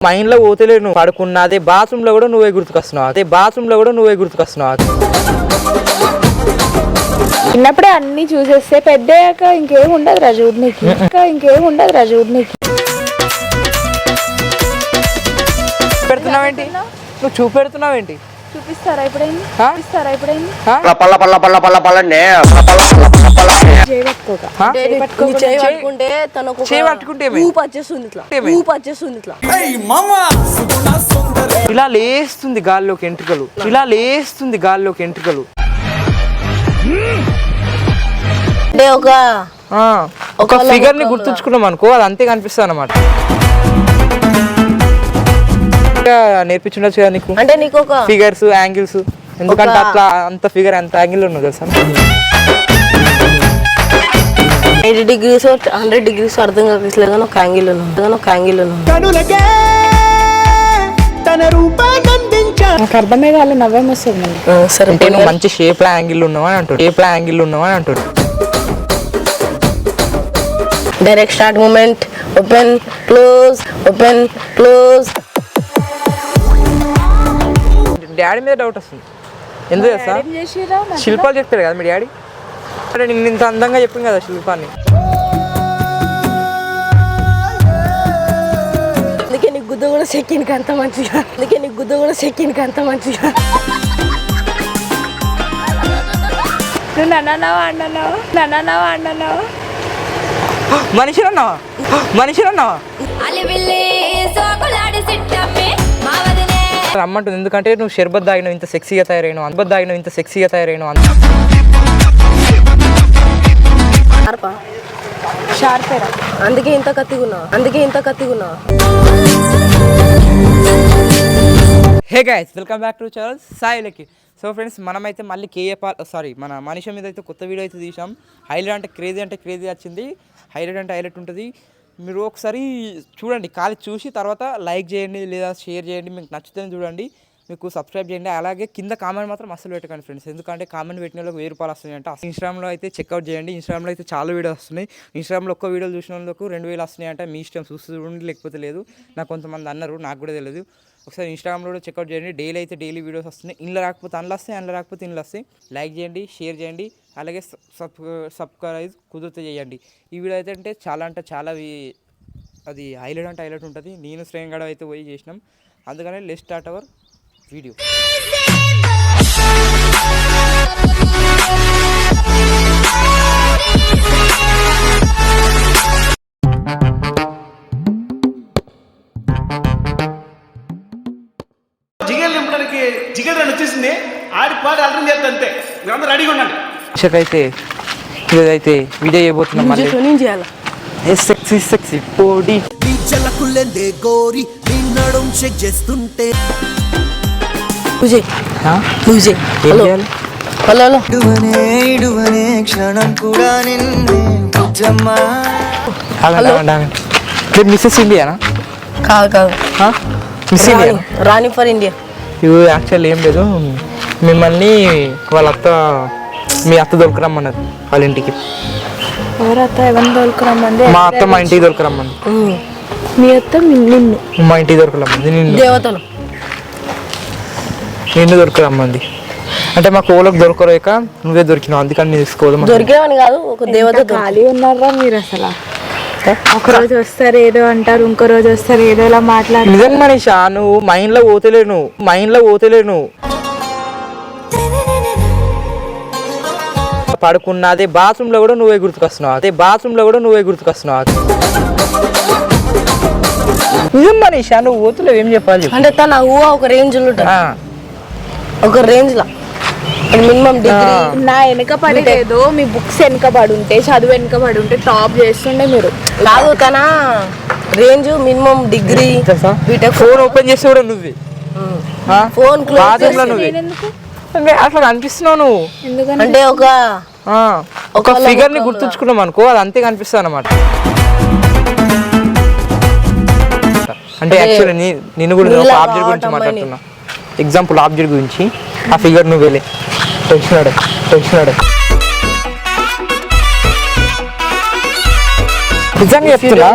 Mind లో పోతలే నువ్వు పడుకున్నా అదే బాత్రూమ్ లో కూడా నువ్వే గుర్తుకొస్తున్నావు చిన్నప్పుడే అన్ని చూసేస్తే పెద్దయ్యాక ఇంకేం ఉండదు రా చూడనీకి పెడుతున్నావేంటి నువ్వు చూపెడుతున్నావేంటి చూపిస్తారా ఎప్పుడైంది ఇలా లేస్తుంది గాల్లోకి ఎంట్రుకలు అంటే ఒక ఫిగర్ ని గుర్తుంచుకున్నాం అనుకో అది అంతే కనిపిస్తుంది అన్నమాట. నేర్పించుండొచ్చు కదా నీకు, అంటే నీకు ఒక ఫిగర్స్ యాంగిల్స్, ఎందుకంటే అట్లా అంత ఫిగర్ ఎంత యాంగిల్ ఉన్నది తెలుసా? 80 degrees 100 degrees అర్థం కావట్లేదు కానీ ఒక యాంగిల్ నాకు అర్థమే కాదు, నవ్వేం వస్తుంది. సరే అంటే నువ్వు మంచి షేప్ లో యాంగిల్ ఉన్నావని అంటాడు. Direct start moment, open close. Daddy మీద డౌట్ వస్తుంది ఎందుకు తెలుసా? శిల్పాలు చెప్తారు కదా మీ డాడీ. అంటే నిన్ను ఇంత అందంగా చెప్పింది కదా శిల్పాన్ని. అందుకే నీ గుద్ద కూడా సెక్కింది అంత మంచిగా. నువ్వు నన్నన్నావా అన్నన్నావా మనిషి అన్నావా రమ్మంటుంది, ఎందుకంటే నువ్వు షర్బత్ తాగిన ఇంత సెక్సీగా తయారైనావు. షార్పేరా అందుకే ఇంత కత్తిగున్నావు. Hey guys, welcome back to channel Sai Lucky. So friends, మనమైతే మళ్ళీ మన మనిషి మీద అయితే కొత్త వీడియో అయితే తీసాం. హైలైట్ అంటే క్రేజీ వచ్చింది. హైలైట్ ఉంటుంది. మీరు ఒకసారి చూడండి, చూసి తర్వాత లైక్ చేయండి లేదా షేర్ చేయండి. మీకు నచ్చితే చూడండి, మీకు సబ్స్క్రైబ్ చేయండి. అలాగే కింద కామెంట్ మాత్రం అసలు పెట్టకండి ఫ్రెండ్స్, ఎందుకంటే కామెంట్ పెట్టిన వాళ్ళకి 1000 రూపాయలు వస్తున్నాయంట. ఇన్స్టాగ్రామ్లో అయితే చెక్అవుట్ చేయండి. ఇన్స్టాగ్రామ్లో అయితే చాలా వీడియోస్ వస్తున్నాయి. ఇన్స్టాగ్రామ్లో ఒక్క వీడియో చూసిన వాళ్ళకు 2000 వస్తున్నాయంట. మీ ఇష్టం, చూడండి లేకపోతే లేదు. నాకు కొంతమంది అన్నారు, నాకు కూడా తెలియదు. ఒకసారి ఇన్స్టాగ్రామ్లో కూడా చెక్అవుట్ చేయండి. డైలీ వీడియోస్ వస్తున్నాయి. ఇంట్లో రాకపోతే అందులో రాకపోతే ఇంట్లో వస్తాయి. లైక్ చేయండి, షేర్ చేయండి, అలాగే సబ్స్క్రైబ్ కుదిరితే చేయండి. ఈ వీడియో అయితే అంటే చాలా అది హైలైట్ ఉంటుంది. నేను శ్రేయంగడ అయితే పోయి చేసినాం. అందుకనే లెట్స్ స్టార్ట్ అవర్ వీడియో. జిగేల్ వచ్చేసింది, ఆడిపాడి అర్థం చేస్తే అంతే. మీరందరూ రెడీగా ఉండండి. అయితే ఇదైతే వీడియో చేయబోతున్నాం. మళ్ళీ సెక్సీ పోడి గోరి నడుం చెక్ చేస్తుంటే క్షణం కూడా మిస్సెస్ ఇండియానా? కాదు miss India, Rani for India. ఇవి యాక్చువల్ ఏం లేదు, మిమ్మల్ని మీ అత్త దొరకరమ్మన్నది వాళ్ళ ఇంటికి. మా అత్త మా ఇంటికి దొరకరమ్మంది. మీ అత్త నిన్ను మా ఇంటికి దొరకరమ్మంది. దేవతలు నిన్ను దొరకరమ్మంది. అంటే మా కోళ్ళకి దొరకలేక నువ్వే దొరికినావు, అందుకని తీసుకోవడం. దొరికేవని కాదు, ఒక దేవత. ఖాళీ ఉన్నారా మీరు? అసలు ఒక రోజు వస్తారు ఏదో అంటారు, ఇంకో రోజు వస్తారు ఏదో ఇలా మాట్లాడు. నిజంగా మనిషా, నువ్వు మైండ్ లో పోతలేను. పడుకున్నా అదే బాత్రూమ్ లో కూడా నువ్వే గుర్తుకొస్తున్నావు. నిజం మనిషా, నువ్వు పోతలేవు. ఏం చెప్పాలి? అంటే తన ఊహ ఒక రేంజ్ లా మినిమం డిగ్రీ. నా వెనక పడేదో మీ బుక్స్ వెనక పడుంటే, చదువు వెనక పడుంటే టాప్ చేస్తుండే మీరు. కాదు, తన range minimum degree. Phone open చేసి కూడా నువ్వే, ఫోన్ క్లోజ్ అట్లా కనిపిస్తున్నావు నువ్వు. అంటే ఒక ఫిగర్ ని గుర్తుంచుకున్నాం అనుకో అది అంతే కనిపిస్తుంది అన్నమాట. అంటే యాక్చువల్లీ నేను కూడా ఒక ఆబ్జెక్ట్ గురించి మాట్లాడుతున్నా. ఎగ్జాంపుల్ ఆబ్జెక్ట్ గురించి, ఆ ఫిగర్ నువ్వేలే. టెన్షన్ నిజంగా చెప్తున్నా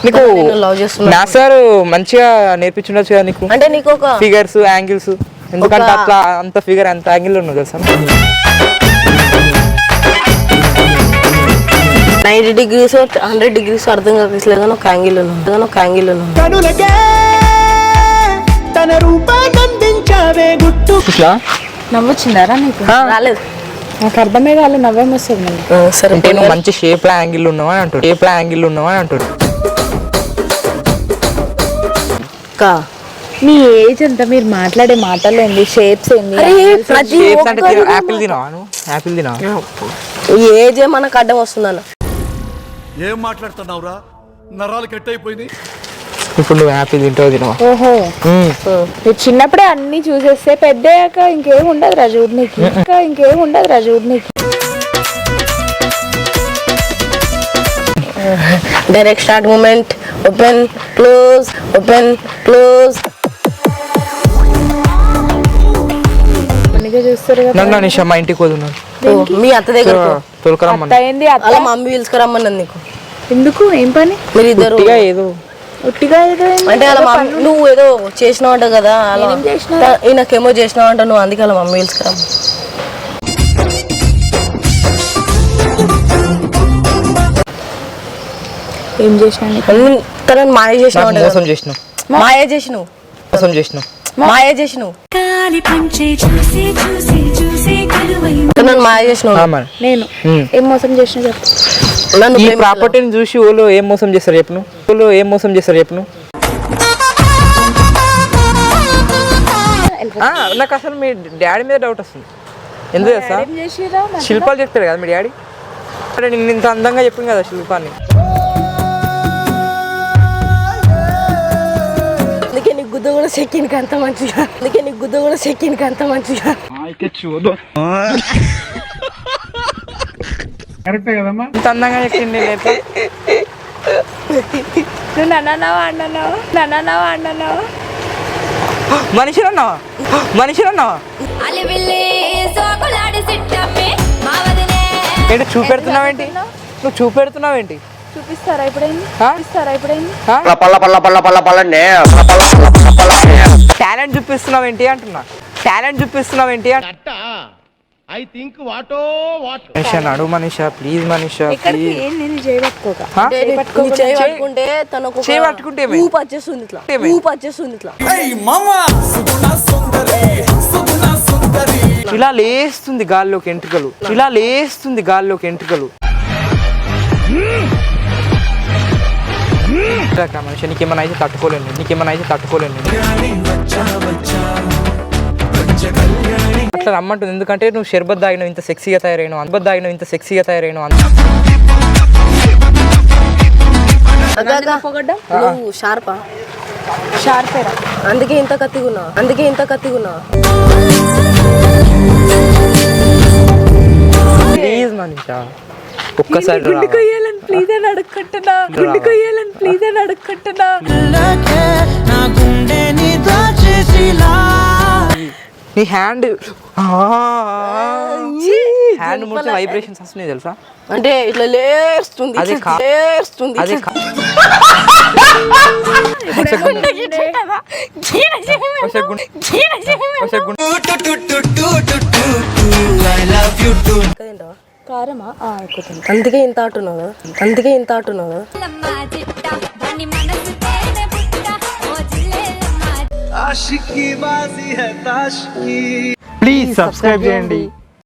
నీకు లవ్ చేస్తున్నా నా సార్ మంచిగా నేర్పించుండొచ్చు కదా నీకు అంటే నీకు ఒక ఫిగర్స్ యాంగిల్స్ ఎందుకంటే అట్లా అంత ఫిగర్ అంత యాంగిల్ ఉన్నది తెలుసా 90 degrees 100 degrees అర్థం కావట్లేదు కానీ ఒక యాంగిల్ ఉన్నాను తన రూపాన్నందించావే గుట్టు నవ్వొచ్చిందారా నీకు రాలేదు నాకు అర్థమే కాలేదు నవ్వేమొస్తుంది మళ్ళీ సరే అంటే నువ్వు మంచి షేప్ లో యాంగిల్ ఉన్నావు అని అంటాడు మీ ఏజ్ ఎంత మీరు మాట్లాడే మాటలు ఏంది షేప్స్ ఏంది ప్రతి షేప్స్ అంటే యాపిల్ తినావా నువ్వు యాపిల్ తినావా ఏజే మనకు అడ్డం వస్తుందన్న ఏం మాట్లాడుతున్నావురా నరాలు కట్ అయిపోయింది ఇప్పుడు నువ్వు యాపిల్ తినావా ఓహో మీరు చిన్నప్పుడే అన్ని చూసేస్తే పెద్దయ్యాక ఇంకేం ఉండదు రా చూడనీకి direct start moment open close అన్నిగా చూస్తారు కదా నన్ను నిషా మా ఇంటికి వదున్నాను మీ అత్త దగ్గర తొలకరమ్మని అత్త ఏంది అత్త అలా మమ్మీ పిలుచుకురమ్మన్నది నీకు ఎందుకు ఏం పని మీరు ఇద్దరు ఏదో ఒట్టిగా ఏదో ఏంది? అంటే అలా మమ్మీ నువ్వు ఏదో చేసినావు అంట కదా అలా నేనేం చేసినా? ఈయనకేమో చేసినావు అంట నువ్వు అందుకే అలా మమ్మీ పిలుచుకురమ్మ ఏం చేసినా తనని మాయ చేసినావు అంట మోసం కదా. చేసినావు మాయ చేసినావు కాలి పంచే చూసి చూసి చూసి కలువై తనని మాయ చేసినావు ఆ మరి. నేను ఏం మోసం చేసినా చెప్పు నన్ను ఈ ప్రేమించలేవు. ప్రాపర్టీని చూసి వాళ్ళు ఏం మోసం చేస్తారు చెప్పు నువ్వు నాకు అసలు మీ డాడీ మీద డౌట్ వస్తుంది ఎందుకు తెలుసా ఏం చేసిరా శిల్పాలు చెప్తాడు కదా మీ డాడీ అంటే నిన్ను ఇంత అందంగా చెప్పింది కదా శిల్పాన్ని అందుకే నీకు గుద్ద కూడా సెక్కినికి అంత మంచిగా ఇంత అందంగా చెప్పింది నేను ఎట్లా నువ్వు నన్నన్నావా అన్నన్నావా మనిషి అన్నావా అలివిల్లి సోకులాడి సిట్టమ్మి మావదినే ఏంటి చూపెడుతున్నావేంటి నువ్వు చూపెడుతున్నావేంటి చూపిస్తారా ఇప్పుడైంది టాలెంట్ చూపిస్తున్నావేంటి అంటున్నా ఐ థింక్ వాటో వాట్ మనిషా నడు మనీషా ప్లీజ్ మనీషా ఎక్కడికి ప్లీజ్ ఏం నేను చేయబట్టుకోగా అంటే నీ చేయి పట్టుకుంటే తనకు ఒక చేయి పట్టుకుంటే ఏమైంది? ఊపు వచ్చేస్తుంది ఇట్లా ఇలా లేస్తుంది గాల్లోకి ఎంట్రుకలు మనిషి నీకేమైనా అయితే తట్టుకోలేను అట్లా రమ్మంటుంది ఎందుకంటే నువ్వు షర్బత్ తాగిన ఇంత సెక్సీగా తయారైనావు పొగడ్డం నువ్వు షార్పేరా అందుకే ఇంత కత్తిగున్నా ప్లీజ్ మనీషా ఒక్కసారి రా. గుండు కొయ్యాలని ప్లీజ్ అని అడుక్కుంటున్నా నీ హ్యాండ్ ముడితే వైబ్రేషన్స్ వస్తున్నాయి తెలుసా అంటే ఇట్లా లేస్తుంది అదే అదే కారమా ఎక్కుతుంది అందుకే ఇంత ఆటున్నావు కదా లమ్మ చిట్ట దాని మనసు తేనె పుట్ట ఓ జిల్లెలమ్మ ప్లీజ్ సబ్స్క్రైబ్ చేయండి